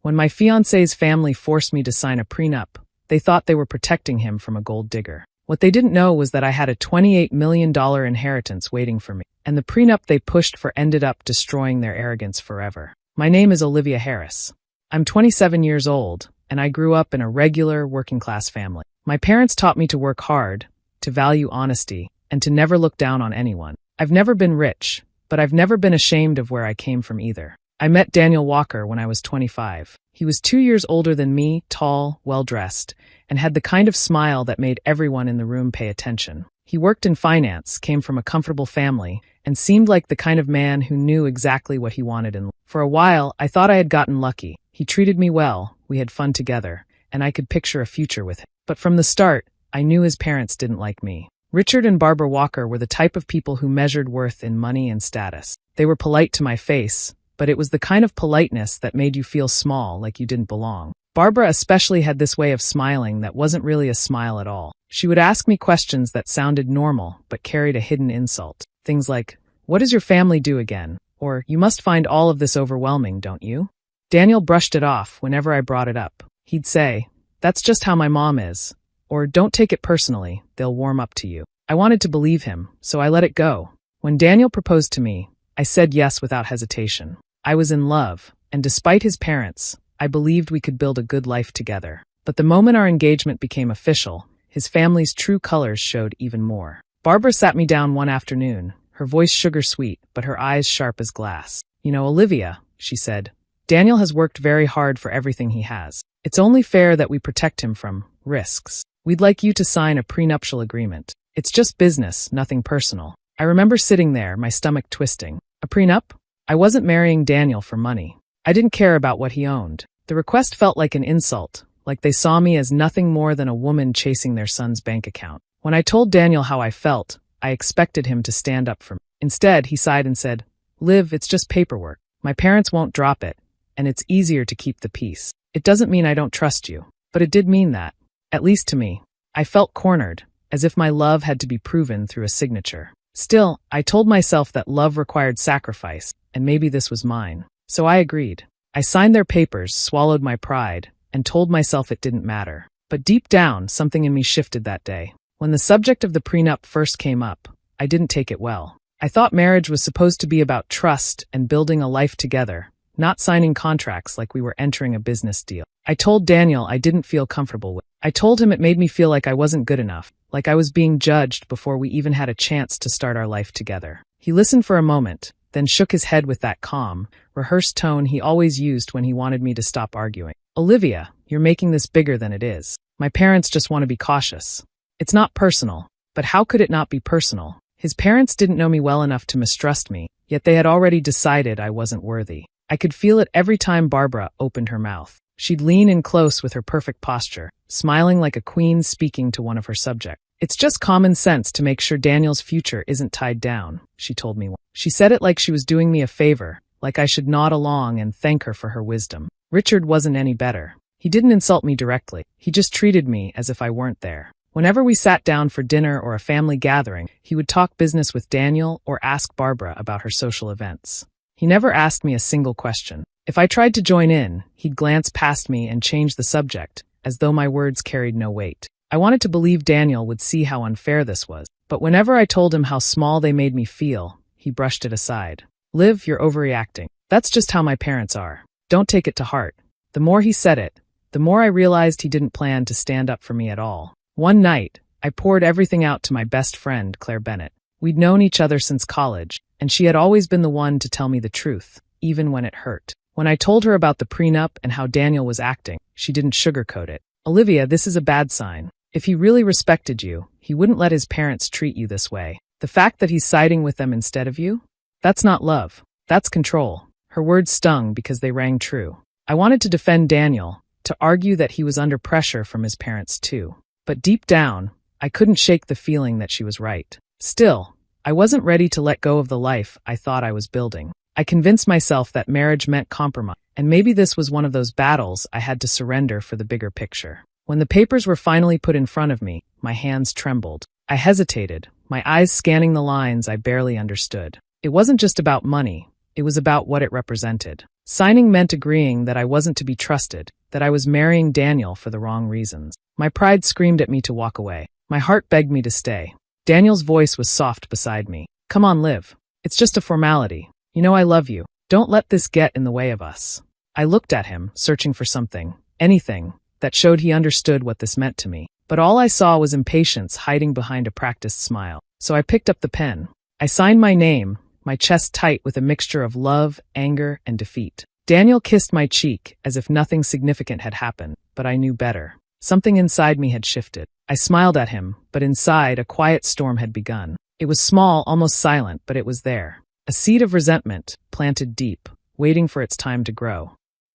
When my fiancé's family forced me to sign a prenup, they thought they were protecting him from a gold digger. What they didn't know was that I had a $28 million inheritance waiting for me, and the prenup they pushed for ended up destroying their arrogance forever. My name is Olivia Harris. I'm 27 years old, and I grew up in a regular, working-class family. My parents taught me to work hard, to value honesty, and to never look down on anyone. I've never been rich, but I've never been ashamed of where I came from either. I met Daniel Walker when I was 25. He was 2 years older than me, tall, well-dressed, and had the kind of smile that made everyone in the room pay attention. He worked in finance, came from a comfortable family, and seemed like the kind of man who knew exactly what he wanted in life. For a while, I thought I had gotten lucky. He treated me well, we had fun together, and I could picture a future with him. But from the start, I knew his parents didn't like me. Richard and Barbara Walker were the type of people who measured worth in money and status. They were polite to my face, but it was the kind of politeness that made you feel small, like you didn't belong. Barbara especially had this way of smiling that wasn't really a smile at all. She would ask me questions that sounded normal, but carried a hidden insult. Things like, "What does your family do again?" Or, "You must find all of this overwhelming, don't you?" Daniel brushed it off whenever I brought it up. He'd say, "That's just how my mom is." Or, "Don't take it personally, they'll warm up to you." I wanted to believe him, so I let it go. When Daniel proposed to me, I said yes without hesitation. I was in love, and despite his parents, I believed we could build a good life together. But the moment our engagement became official, his family's true colors showed even more. Barbara sat me down one afternoon, her voice sugar-sweet, but her eyes sharp as glass. "You know, Olivia," she said, "Daniel has worked very hard for everything he has. It's only fair that we protect him from risks. We'd like you to sign a prenuptial agreement. It's just business, nothing personal." I remember sitting there, my stomach twisting. A prenup? I wasn't marrying Daniel for money. I didn't care about what he owned. The request felt like an insult, like they saw me as nothing more than a woman chasing their son's bank account. When I told Daniel how I felt, I expected him to stand up for me. Instead, he sighed and said, "Liv, it's just paperwork. My parents won't drop it, and it's easier to keep the peace. It doesn't mean I don't trust you." But it did mean that, at least to me. I felt cornered, as if my love had to be proven through a signature. Still, I told myself that love required sacrifice, and maybe this was mine. So I agreed. I signed their papers, swallowed my pride, and told myself it didn't matter. But deep down, something in me shifted that day. When the subject of the prenup first came up, I didn't take it well. I thought marriage was supposed to be about trust and building a life together, not signing contracts like we were entering a business deal. I told Daniel I didn't feel comfortable with it. I told him it made me feel like I wasn't good enough, like I was being judged before we even had a chance to start our life together. He listened for a moment, then shook his head with that calm, rehearsed tone he always used when he wanted me to stop arguing. "Olivia, you're making this bigger than it is. My parents just want to be cautious. It's not personal." But how could it not be personal? His parents didn't know me well enough to mistrust me, yet they had already decided I wasn't worthy. I could feel it every time Barbara opened her mouth. She'd lean in close with her perfect posture, smiling like a queen speaking to one of her subjects. "It's just common sense to make sure Daniel's future isn't tied down," she told me once. She said it like she was doing me a favor, like I should nod along and thank her for her wisdom. Richard wasn't any better. He didn't insult me directly. He just treated me as if I weren't there. Whenever we sat down for dinner or a family gathering, he would talk business with Daniel or ask Barbara about her social events. He never asked me a single question. If I tried to join in, he'd glance past me and change the subject, as though my words carried no weight. I wanted to believe Daniel would see how unfair this was, but whenever I told him how small they made me feel, he brushed it aside. "Liv, you're overreacting. That's just how my parents are. Don't take it to heart." The more he said it, the more I realized he didn't plan to stand up for me at all. One night, I poured everything out to my best friend, Claire Bennett. We'd known each other since college, and she had always been the one to tell me the truth, even when it hurt. When I told her about the prenup and how Daniel was acting, she didn't sugarcoat it. "Olivia, this is a bad sign. If he really respected you, he wouldn't let his parents treat you this way. The fact that he's siding with them instead of you? That's not love. That's control." Her words stung because they rang true. I wanted to defend Daniel, to argue that he was under pressure from his parents too. But deep down, I couldn't shake the feeling that she was right. Still, I wasn't ready to let go of the life I thought I was building. I convinced myself that marriage meant compromise, and maybe this was one of those battles I had to surrender for the bigger picture. When the papers were finally put in front of me, my hands trembled. I hesitated, my eyes scanning the lines I barely understood. It wasn't just about money, it was about what it represented. Signing meant agreeing that I wasn't to be trusted, that I was marrying Daniel for the wrong reasons. My pride screamed at me to walk away. My heart begged me to stay. Daniel's voice was soft beside me. Come on, Liv. It's just a formality. You know I love you. Don't let this get in the way of us. I looked at him, searching for something, anything, that showed he understood what this meant to me. But all I saw was impatience hiding behind a practiced smile. So I picked up the pen. I signed my name, my chest tight with a mixture of love, anger, and defeat. Daniel kissed my cheek as if nothing significant had happened, but I knew better. Something inside me had shifted. I smiled at him, but inside a quiet storm had begun. It was small, almost silent, but it was there. A seed of resentment, planted deep, waiting for its time to grow.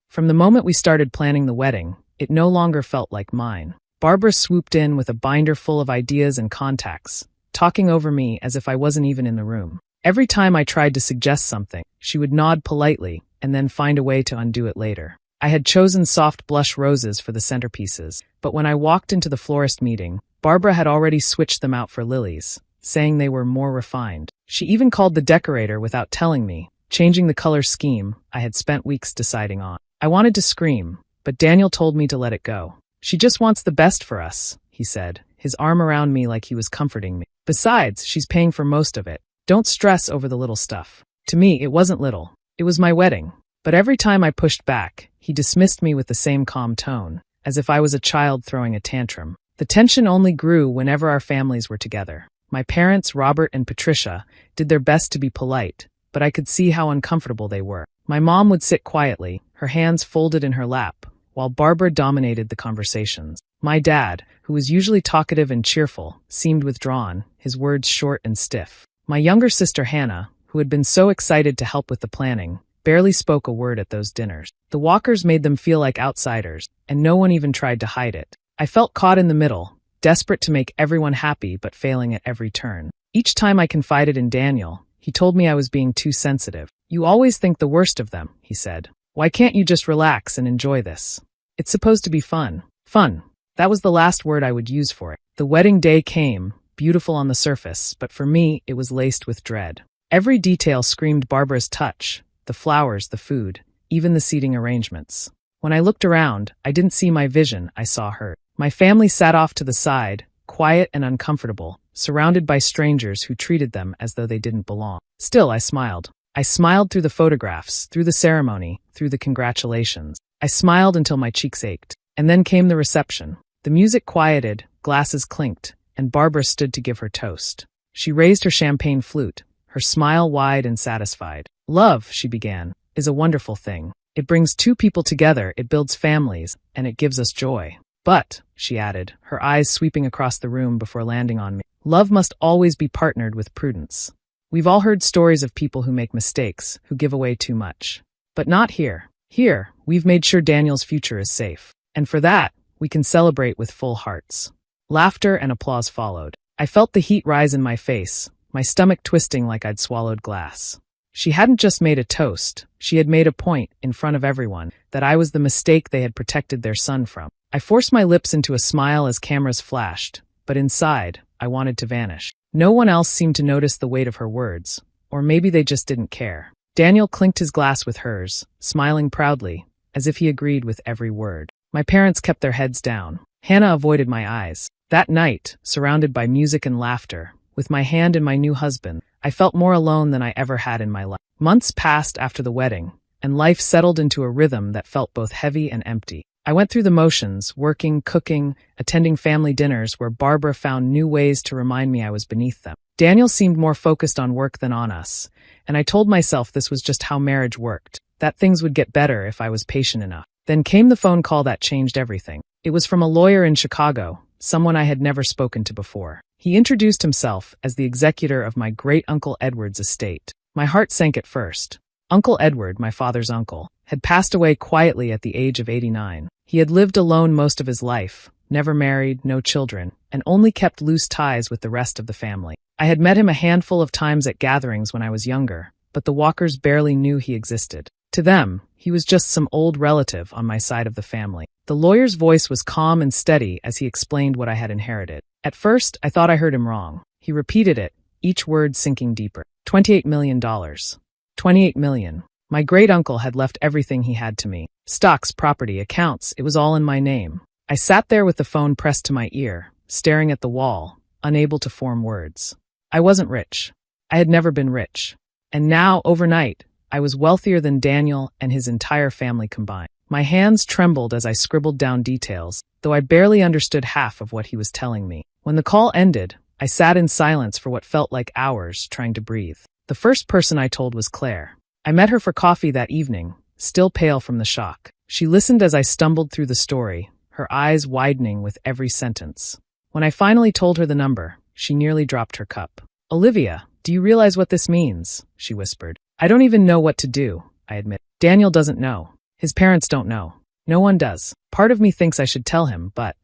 From the moment we started planning the wedding, it no longer felt like mine. Barbara swooped in with a binder full of ideas and contacts, talking over me as if I wasn't even in the room. Every time I tried to suggest something, she would nod politely and then find a way to undo it later. I had chosen soft blush roses for the centerpieces, but when I walked into the florist meeting, Barbara had already switched them out for lilies, saying they were more refined. She even called the decorator without telling me, changing the color scheme I had spent weeks deciding on. I wanted to scream, but Daniel told me to let it go. She just wants the best for us, he said, his arm around me like he was comforting me. Besides, she's paying for most of it. Don't stress over the little stuff. To me, it wasn't little. It was my wedding. But every time I pushed back, he dismissed me with the same calm tone, as if I was a child throwing a tantrum. The tension only grew whenever our families were together. My parents, Robert and Patricia, did their best to be polite, but I could see how uncomfortable they were. My mom would sit quietly, her hands folded in her lap, while Barbara dominated the conversations. My dad, who was usually talkative and cheerful, seemed withdrawn, his words short and stiff. My younger sister Hannah, who had been so excited to help with the planning, barely spoke a word at those dinners. The Walkers made them feel like outsiders, and no one even tried to hide it. I felt caught in the middle, desperate to make everyone happy but failing at every turn. Each time I confided in Daniel, he told me I was being too sensitive. You always think the worst of them, he said. Why can't you just relax and enjoy this? It's supposed to be fun. Fun. That was the last word I would use for it. The wedding day came, beautiful on the surface, but for me, it was laced with dread. Every detail screamed Barbara's touch, the flowers, the food, even the seating arrangements. When I looked around, I didn't see my vision, I saw her. My family sat off to the side, quiet and uncomfortable, surrounded by strangers who treated them as though they didn't belong. Still, I smiled. I smiled through the photographs, through the ceremony, through the congratulations. I smiled until my cheeks ached. And then came the reception. The music quieted, glasses clinked, and Barbara stood to give her toast. She raised her champagne flute, her smile wide and satisfied. Love, she began, is a wonderful thing. It brings two people together, it builds families, and it gives us joy. But, she added, her eyes sweeping across the room before landing on me, love must always be partnered with prudence. We've all heard stories of people who make mistakes, who give away too much. But not here. Here, we've made sure Daniel's future is safe. And for that, we can celebrate with full hearts. Laughter and applause followed. I felt the heat rise in my face, my stomach twisting like I'd swallowed glass. She hadn't just made a toast, she had made a point, in front of everyone, that I was the mistake they had protected their son from. I forced my lips into a smile as cameras flashed, but inside, I wanted to vanish. No one else seemed to notice the weight of her words, or maybe they just didn't care. Daniel clinked his glass with hers, smiling proudly, as if he agreed with every word. My parents kept their heads down. Hannah avoided my eyes. That night, surrounded by music and laughter, with my hand in my new husband, I felt more alone than I ever had in my life. Months passed after the wedding, and life settled into a rhythm that felt both heavy and empty. I went through the motions, working, cooking, attending family dinners where Barbara found new ways to remind me I was beneath them. Daniel seemed more focused on work than on us, and I told myself this was just how marriage worked, that things would get better if I was patient enough. Then came the phone call that changed everything. It was from a lawyer in Chicago, someone I had never spoken to before. He introduced himself as the executor of my great-uncle Edward's estate. My heart sank at first. Uncle Edward, my father's uncle, had passed away quietly at the age of 89. He had lived alone most of his life, never married, no children, and only kept loose ties with the rest of the family. I had met him a handful of times at gatherings when I was younger, but the Walkers barely knew he existed. To them, he was just some old relative on my side of the family. The lawyer's voice was calm and steady as he explained what I had inherited. At first, I thought I heard him wrong. He repeated it, each word sinking deeper. $28 million. $28 million. My great-uncle had left everything he had to me. Stocks, property, accounts, it was all in my name. I sat there with the phone pressed to my ear, staring at the wall, unable to form words. I wasn't rich. I had never been rich. And now, overnight, I was wealthier than Daniel and his entire family combined. My hands trembled as I scribbled down details, though I barely understood half of what he was telling me. When the call ended, I sat in silence for what felt like hours, trying to breathe. The first person I told was Claire. I met her for coffee that evening, still pale from the shock. She listened as I stumbled through the story, her eyes widening with every sentence. When I finally told her the number, she nearly dropped her cup. "Olivia, do you realize what this means?" she whispered. "I don't even know what to do," I admit. "Daniel doesn't know. His parents don't know. No one does. Part of me thinks I should tell him, but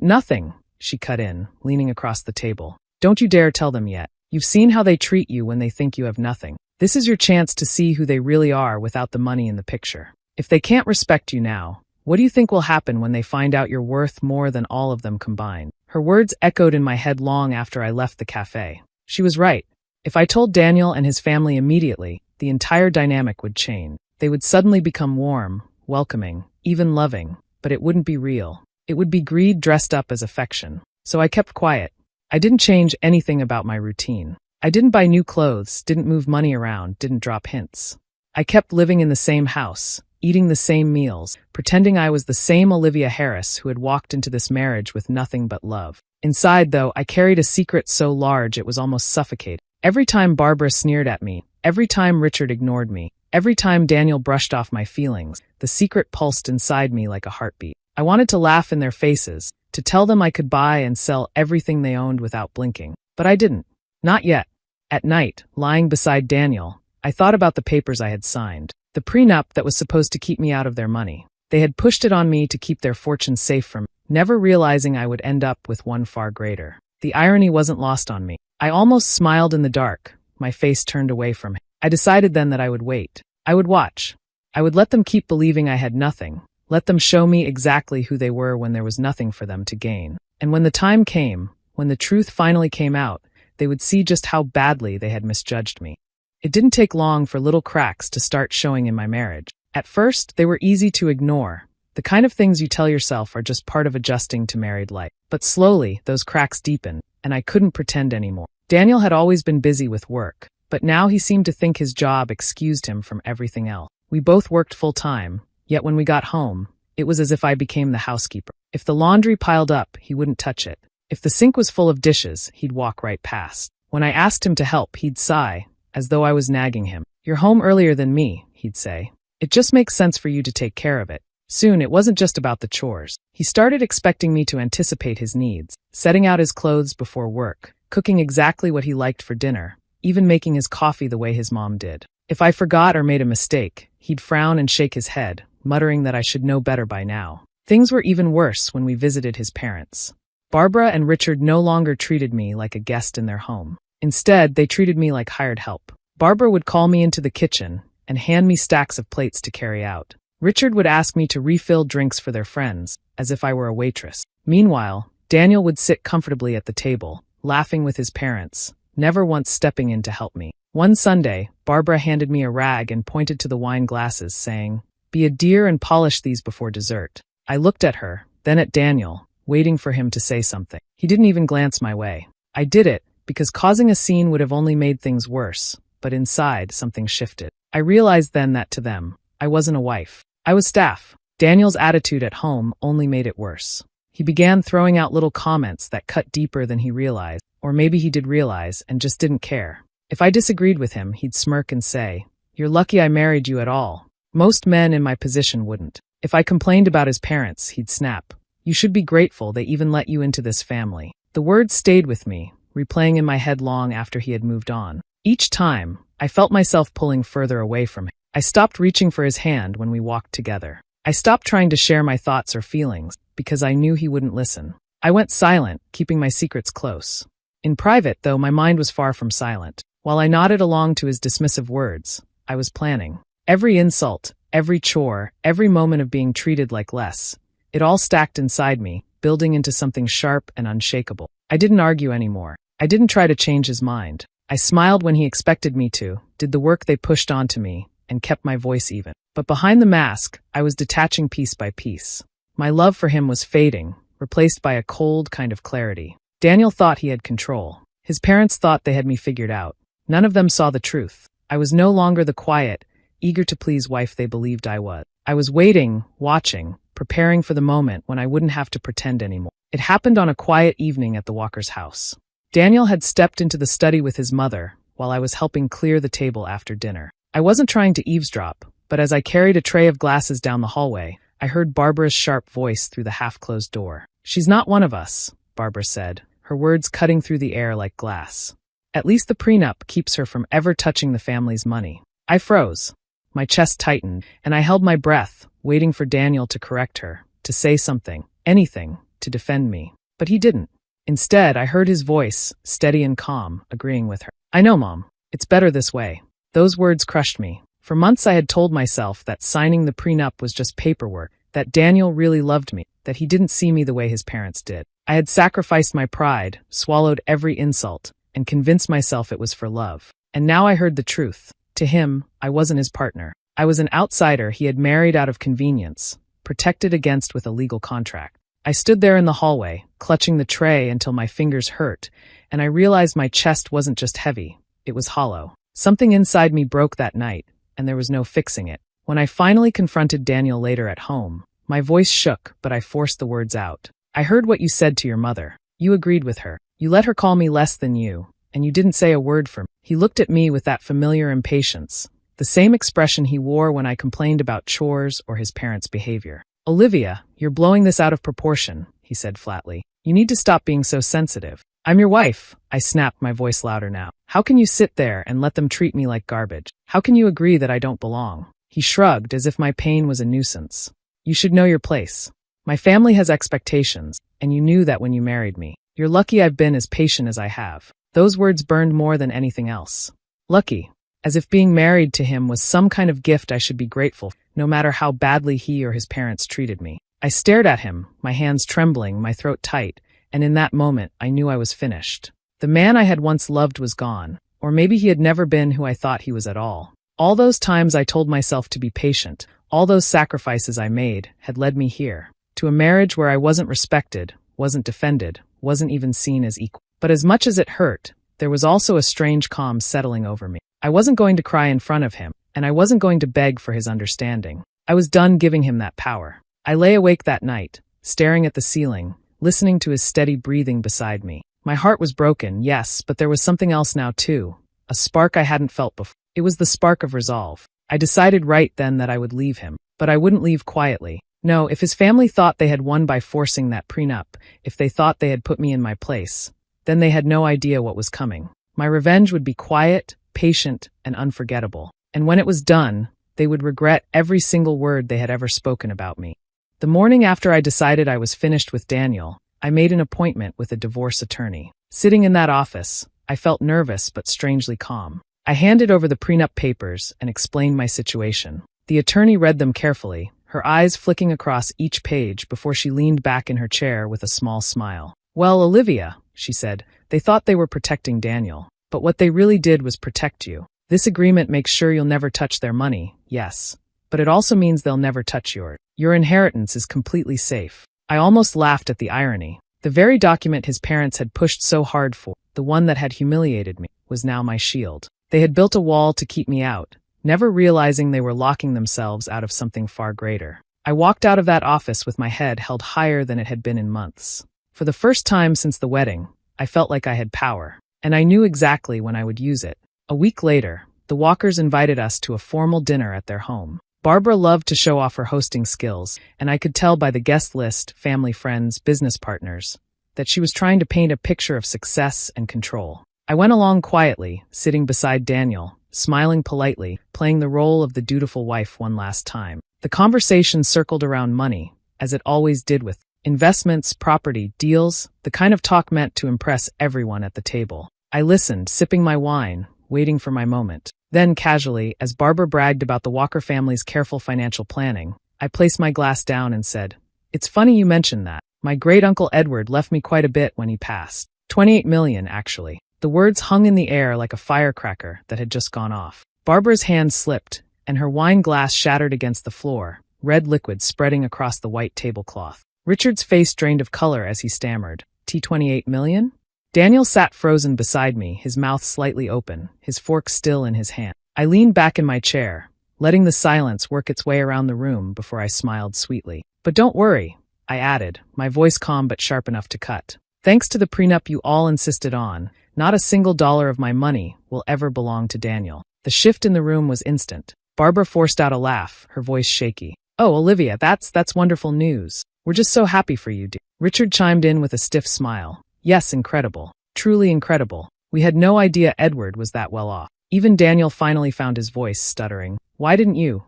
nothing," she cut in, leaning across the table. "Don't you dare tell them yet. You've seen how they treat you when they think you have nothing. This is your chance to see who they really are without the money in the picture. If they can't respect you now, what do you think will happen when they find out you're worth more than all of them combined?" Her words echoed in my head long after I left the cafe. She was right. If I told Daniel and his family immediately, the entire dynamic would change. They would suddenly become warm, welcoming, even loving, but it wouldn't be real. It would be greed dressed up as affection. So I kept quiet. I didn't change anything about my routine. I didn't buy new clothes, didn't move money around, didn't drop hints. I kept living in the same house, eating the same meals, pretending I was the same Olivia Harris who had walked into this marriage with nothing but love. Inside, though, I carried a secret so large it was almost suffocating. Every time Barbara sneered at me, every time Richard ignored me, every time Daniel brushed off my feelings, the secret pulsed inside me like a heartbeat. I wanted to laugh in their faces, to tell them I could buy and sell everything they owned without blinking. But I didn't. Not yet. At night, lying beside Daniel, I thought about the papers I had signed. The prenup that was supposed to keep me out of their money. They had pushed it on me to keep their fortune safe from me, never realizing I would end up with one far greater. The irony wasn't lost on me. I almost smiled in the dark, my face turned away from him. I decided then that I would wait. I would watch. I would let them keep believing I had nothing. Let them show me exactly who they were when there was nothing for them to gain. And when the time came, when the truth finally came out, they would see just how badly they had misjudged me. It didn't take long for little cracks to start showing in my marriage. At first, they were easy to ignore. The kind of things you tell yourself are just part of adjusting to married life. But slowly, those cracks deepened, and I couldn't pretend anymore. Daniel had always been busy with work, but now he seemed to think his job excused him from everything else. We both worked full-time, yet when we got home, it was as if I became the housekeeper. If the laundry piled up, he wouldn't touch it. If the sink was full of dishes, he'd walk right past. When I asked him to help, he'd sigh, as though I was nagging him. "You're home earlier than me," he'd say. "It just makes sense for you to take care of it." Soon, it wasn't just about the chores. He started expecting me to anticipate his needs, setting out his clothes before work, cooking exactly what he liked for dinner, even making his coffee the way his mom did. If I forgot or made a mistake, he'd frown and shake his head, muttering that I should know better by now. Things were even worse when we visited his parents. Barbara and Richard no longer treated me like a guest in their home. Instead, they treated me like hired help. Barbara would call me into the kitchen and hand me stacks of plates to carry out. Richard would ask me to refill drinks for their friends, as if I were a waitress. Meanwhile, Daniel would sit comfortably at the table, laughing with his parents, never once stepping in to help me. One Sunday, Barbara handed me a rag and pointed to the wine glasses, saying, "Be a dear and polish these before dessert." I looked at her, then at Daniel, waiting for him to say something. He didn't even glance my way. I did it, because causing a scene would have only made things worse, but inside, something shifted. I realized then that to them, I wasn't a wife. I was staff. Daniel's attitude at home only made it worse. He began throwing out little comments that cut deeper than he realized, or maybe he did realize and just didn't care. If I disagreed with him, he'd smirk and say, "You're lucky I married you at all." Most men in my position wouldn't. If I complained about his parents, he'd snap, "You should be grateful they even let you into this family." The words stayed with me, replaying in my head long after he had moved on. Each time, I felt myself pulling further away from him. I stopped reaching for his hand when we walked together. I stopped trying to share my thoughts or feelings, because I knew he wouldn't listen. I went silent, keeping my secrets close. In private, though, my mind was far from silent. While I nodded along to his dismissive words, I was planning. Every insult, every chore, every moment of being treated like less, it all stacked inside me, building into something sharp and unshakable. I didn't argue anymore. I didn't try to change his mind. I smiled when he expected me to, did the work they pushed onto me, and kept my voice even. But behind the mask, I was detaching piece by piece. My love for him was fading, replaced by a cold kind of clarity. Daniel thought he had control. His parents thought they had me figured out. None of them saw the truth. I was no longer the quiet, eager-to-please wife they believed I was. I was waiting, watching, preparing for the moment when I wouldn't have to pretend anymore. It happened on a quiet evening at the Walker's house. Daniel had stepped into the study with his mother, while I was helping clear the table after dinner. I wasn't trying to eavesdrop, but as I carried a tray of glasses down the hallway, I heard Barbara's sharp voice through the half-closed door. "She's not one of us," Barbara said, her words cutting through the air like glass. "At least the prenup keeps her from ever touching the family's money." I froze. My chest tightened, and I held my breath, waiting for Daniel to correct her, to say something, anything, to defend me. But he didn't. Instead, I heard his voice, steady and calm, agreeing with her. "I know, Mom. It's better this way." Those words crushed me. For months I had told myself that signing the prenup was just paperwork, that Daniel really loved me, that he didn't see me the way his parents did. I had sacrificed my pride, swallowed every insult, and convinced myself it was for love. And now I heard the truth. To him, I wasn't his partner. I was an outsider he had married out of convenience, protected against with a legal contract. I stood there in the hallway, clutching the tray until my fingers hurt, and I realized my chest wasn't just heavy, it was hollow. Something inside me broke that night, and there was no fixing it. When I finally confronted Daniel later at home, my voice shook, but I forced the words out. "I heard what you said to your mother. You agreed with her. You let her call me less than you, and you didn't say a word for me." He looked at me with that familiar impatience, the same expression he wore when I complained about chores or his parents' behavior. "Olivia, you're blowing this out of proportion," he said flatly. "You need to stop being so sensitive." "I'm your wife," I snapped, my voice louder now. "How can you sit there and let them treat me like garbage? How can you agree that I don't belong?" He shrugged as if my pain was a nuisance. "You should know your place. My family has expectations, and you knew that when you married me. You're lucky I've been as patient as I have." Those words burned more than anything else. Lucky. As if being married to him was some kind of gift I should be grateful for, no matter how badly he or his parents treated me. I stared at him, my hands trembling, my throat tight, and in that moment I knew I was finished. The man I had once loved was gone, or maybe he had never been who I thought he was at all. All those times I told myself to be patient, all those sacrifices I made, had led me here, to a marriage where I wasn't respected, wasn't defended, wasn't even seen as equal. But as much as it hurt, there was also a strange calm settling over me. I wasn't going to cry in front of him, and I wasn't going to beg for his understanding. I was done giving him that power. I lay awake that night, staring at the ceiling, listening to his steady breathing beside me. My heart was broken, yes, but there was something else now too, a spark I hadn't felt before. It was the spark of resolve. I decided right then that I would leave him, but I wouldn't leave quietly. No, if his family thought they had won by forcing that prenup, if they thought they had put me in my place, then they had no idea what was coming. My revenge would be quiet, patient, and unforgettable. And when it was done, they would regret every single word they had ever spoken about me. The morning after I decided I was finished with Daniel, I made an appointment with a divorce attorney. Sitting in that office, I felt nervous but strangely calm. I handed over the prenup papers and explained my situation. The attorney read them carefully, her eyes flicking across each page before she leaned back in her chair with a small smile. "Well, Olivia," she said, "they thought they were protecting Daniel, but what they really did was protect you. This agreement makes sure you'll never touch their money, yes, but it also means they'll never touch yours. Your inheritance is completely safe." I almost laughed at the irony. The very document his parents had pushed so hard for, the one that had humiliated me, was now my shield. They had built a wall to keep me out, never realizing they were locking themselves out of something far greater. I walked out of that office with my head held higher than it had been in months. For the first time since the wedding, I felt like I had power, and I knew exactly when I would use it. A week later, the Walkers invited us to a formal dinner at their home. Barbara loved to show off her hosting skills, and I could tell by the guest list, family, friends, business partners, that she was trying to paint a picture of success and control. I went along quietly, sitting beside Daniel, smiling politely, playing the role of the dutiful wife one last time. The conversation circled around money, as it always did with investments, property, deals, the kind of talk meant to impress everyone at the table. I listened, sipping my wine, waiting for my moment. Then, casually, as Barbara bragged about the Walker family's careful financial planning, I placed my glass down and said, "It's funny you mentioned that. My great-uncle Edward left me quite a bit when he passed. 28 million, actually." The words hung in the air like a firecracker that had just gone off. Barbara's hand slipped, and her wine glass shattered against the floor, red liquid spreading across the white tablecloth. Richard's face drained of color as he stammered, "T28 million?" Daniel sat frozen beside me, his mouth slightly open, his fork still in his hand. I leaned back in my chair, letting the silence work its way around the room before I smiled sweetly. "But don't worry," I added, my voice calm but sharp enough to cut. "Thanks to the prenup you all insisted on, not a single dollar of my money will ever belong to Daniel." The shift in the room was instant. Barbara forced out a laugh, her voice shaky. "Oh, Olivia, that's wonderful news. We're just so happy for you, dear." Richard chimed in with a stiff smile. "Yes, incredible. Truly incredible. We had no idea Edward was that well off." Even Daniel finally found his voice, stuttering. Why didn't you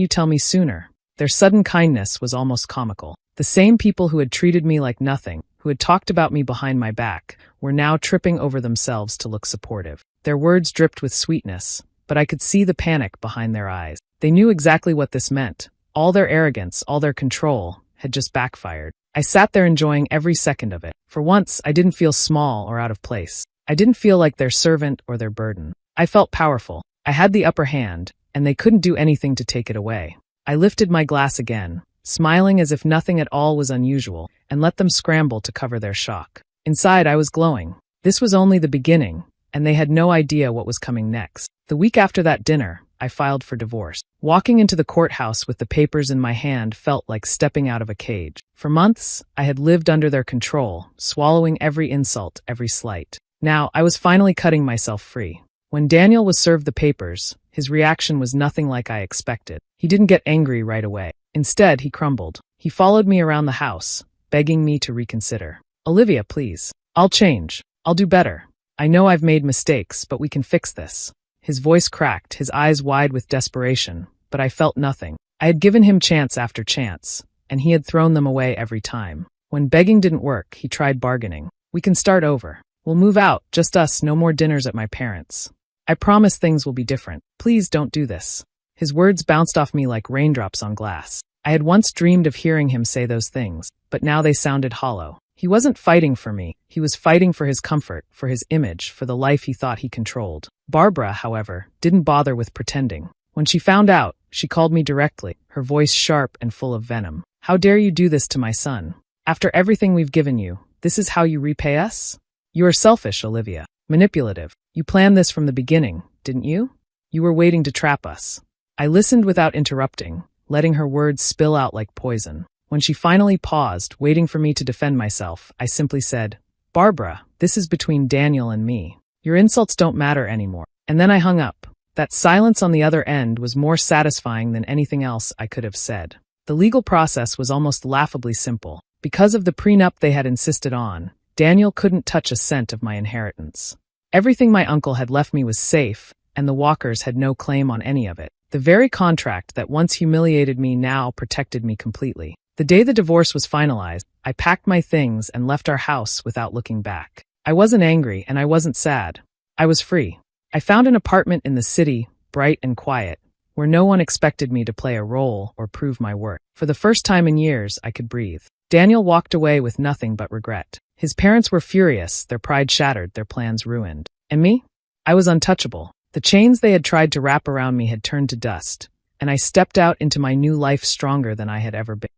tell me sooner?" Their sudden kindness was almost comical. The same people who had treated me like nothing, who had talked about me behind my back, were now tripping over themselves to look supportive. Their words dripped with sweetness, but I could see the panic behind their eyes. They knew exactly what this meant. All their arrogance, all their control, had just backfired. I sat there enjoying every second of it. For once, I didn't feel small or out of place. I didn't feel like their servant or their burden. I felt powerful. I had the upper hand, and they couldn't do anything to take it away. I lifted my glass again, smiling as if nothing at all was unusual, and let them scramble to cover their shock. Inside, I was glowing. This was only the beginning, and they had no idea what was coming next. The week after that dinner, I filed for divorce. Walking into the courthouse with the papers in my hand felt like stepping out of a cage. For months, I had lived under their control, swallowing every insult, every slight. Now, I was finally cutting myself free. When Daniel was served the papers, his reaction was nothing like I expected. He didn't get angry right away. Instead, he crumbled. He followed me around the house, begging me to reconsider. "Olivia, please. I'll change. I'll do better. I know I've made mistakes, but we can fix this." His voice cracked, his eyes wide with desperation, but I felt nothing. I had given him chance after chance, and he had thrown them away every time. When begging didn't work, he tried bargaining. "We can start over. We'll move out, just us, no more dinners at my parents'. I promise things will be different. Please don't do this." His words bounced off me like raindrops on glass. I had once dreamed of hearing him say those things, but now they sounded hollow. He wasn't fighting for me. He was fighting for his comfort, for his image, for the life he thought he controlled. Barbara, however, didn't bother with pretending. When she found out, she called me directly, her voice sharp and full of venom. "How dare you do this to my son? After everything we've given you, this is how you repay us? You are selfish, Olivia. Manipulative. You planned this from the beginning, didn't you? You were waiting to trap us." I listened without interrupting, letting her words spill out like poison. When she finally paused, waiting for me to defend myself, I simply said, "Barbara, this is between Daniel and me. Your insults don't matter anymore." And then I hung up. That silence on the other end was more satisfying than anything else I could have said. The legal process was almost laughably simple. Because of the prenup they had insisted on, Daniel couldn't touch a cent of my inheritance. Everything my uncle had left me was safe, and the Walkers had no claim on any of it. The very contract that once humiliated me now protected me completely. The day the divorce was finalized, I packed my things and left our house without looking back. I wasn't angry and I wasn't sad. I was free. I found an apartment in the city, bright and quiet, where no one expected me to play a role or prove my worth. For the first time in years, I could breathe. Daniel walked away with nothing but regret. His parents were furious, their pride shattered, their plans ruined. And me? I was untouchable. The chains they had tried to wrap around me had turned to dust, and I stepped out into my new life stronger than I had ever been.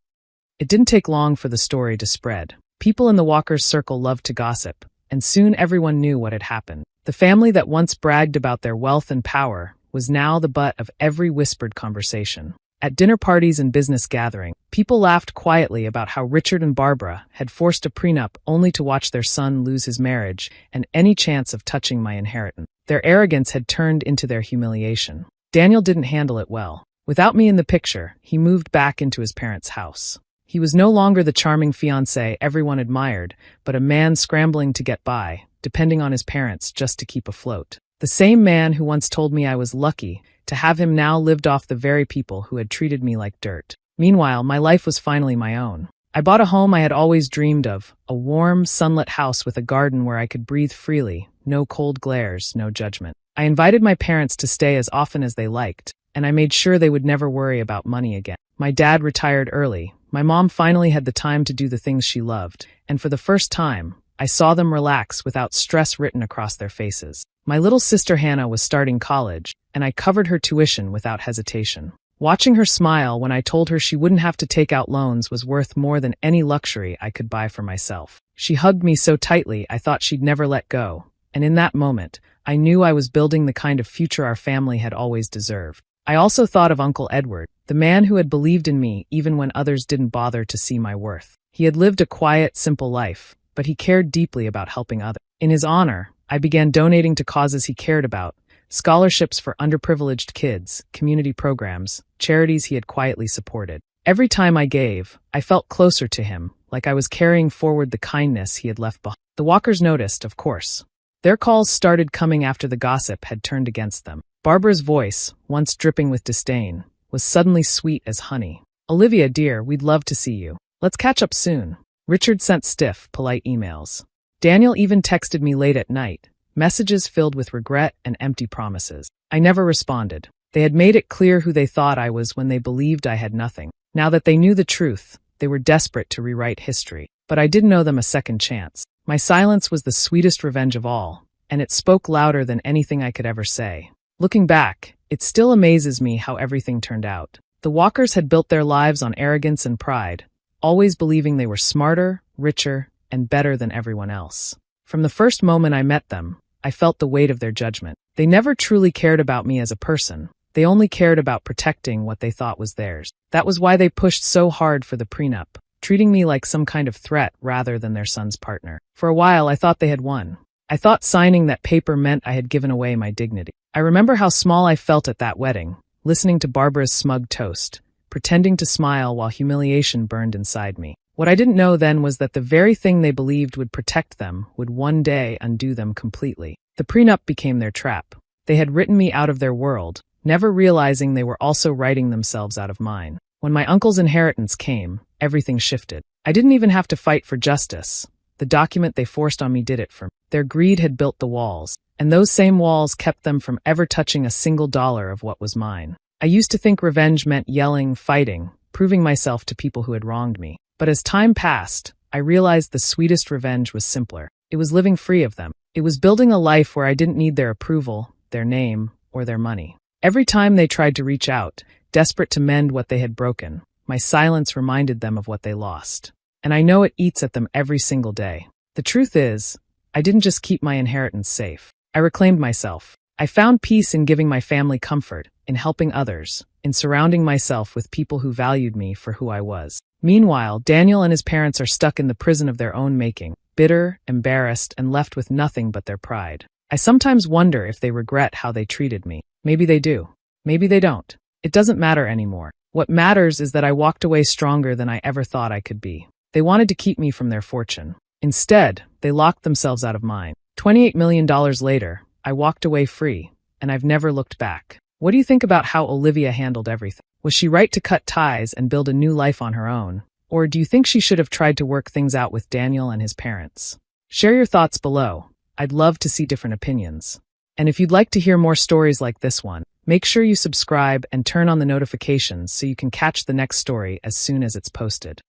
It didn't take long for the story to spread. People in the Walkers' circle loved to gossip, and soon everyone knew what had happened. The family that once bragged about their wealth and power was now the butt of every whispered conversation. At dinner parties and business gatherings, people laughed quietly about how Richard and Barbara had forced a prenup only to watch their son lose his marriage and any chance of touching my inheritance. Their arrogance had turned into their humiliation. Daniel didn't handle it well. Without me in the picture, he moved back into his parents' house. He was no longer the charming fiancé everyone admired, but a man scrambling to get by, depending on his parents just to keep afloat. The same man who once told me I was lucky to have him now lived off the very people who had treated me like dirt. Meanwhile, my life was finally my own. I bought a home I had always dreamed of, a warm, sunlit house with a garden where I could breathe freely, no cold glares, no judgment. I invited my parents to stay as often as they liked, and I made sure they would never worry about money again. My dad retired early. My mom finally had the time to do the things she loved, and for the first time, I saw them relax without stress written across their faces. My little sister Hannah was starting college, and I covered her tuition without hesitation. Watching her smile when I told her she wouldn't have to take out loans was worth more than any luxury I could buy for myself. She hugged me so tightly I thought she'd never let go, and in that moment, I knew I was building the kind of future our family had always deserved. I also thought of Uncle Edward, the man who had believed in me even when others didn't bother to see my worth. He had lived a quiet, simple life, but he cared deeply about helping others. In his honor, I began donating to causes he cared about: scholarships for underprivileged kids, community programs, charities he had quietly supported. Every time I gave, I felt closer to him, like I was carrying forward the kindness he had left behind. The Walkers noticed, of course. Their calls started coming after the gossip had turned against them. Barbara's voice, once dripping with disdain, was suddenly sweet as honey. "Olivia, dear, we'd love to see you. Let's catch up soon." Richard sent stiff, polite emails. Daniel even texted me late at night, messages filled with regret and empty promises. I never responded. They had made it clear who they thought I was when they believed I had nothing. Now that they knew the truth, they were desperate to rewrite history. But I didn't owe them a second chance. My silence was the sweetest revenge of all, and it spoke louder than anything I could ever say. Looking back, it still amazes me how everything turned out. The Walkers had built their lives on arrogance and pride, always believing they were smarter, richer, and better than everyone else. From the first moment I met them, I felt the weight of their judgment. They never truly cared about me as a person. They only cared about protecting what they thought was theirs. That was why they pushed so hard for the prenup, treating me like some kind of threat rather than their son's partner. For a while, I thought they had won. I thought signing that paper meant I had given away my dignity. I remember how small I felt at that wedding, listening to Barbara's smug toast, pretending to smile while humiliation burned inside me. What I didn't know then was that the very thing they believed would protect them would one day undo them completely. The prenup became their trap. They had written me out of their world, never realizing they were also writing themselves out of mine. When my uncle's inheritance came, everything shifted. I didn't even have to fight for justice. The document they forced on me did it for me. Their greed had built the walls, and those same walls kept them from ever touching a single dollar of what was mine. I used to think revenge meant yelling, fighting, proving myself to people who had wronged me. But as time passed, I realized the sweetest revenge was simpler. It was living free of them. It was building a life where I didn't need their approval, their name, or their money. Every time they tried to reach out, desperate to mend what they had broken, my silence reminded them of what they lost. And I know it eats at them every single day. The truth is, I didn't just keep my inheritance safe. I reclaimed myself. I found peace in giving my family comfort, in helping others, in surrounding myself with people who valued me for who I was. Meanwhile, Daniel and his parents are stuck in the prison of their own making, bitter, embarrassed, and left with nothing but their pride. I sometimes wonder if they regret how they treated me. Maybe they do. Maybe they don't. It doesn't matter anymore. What matters is that I walked away stronger than I ever thought I could be. They wanted to keep me from their fortune. Instead, they locked themselves out of mine. $28 million later, I walked away free, and I've never looked back. What do you think about how Olivia handled everything? Was she right to cut ties and build a new life on her own? Or do you think she should have tried to work things out with Daniel and his parents? Share your thoughts below. I'd love to see different opinions. And if you'd like to hear more stories like this one, make sure you subscribe and turn on the notifications so you can catch the next story as soon as it's posted.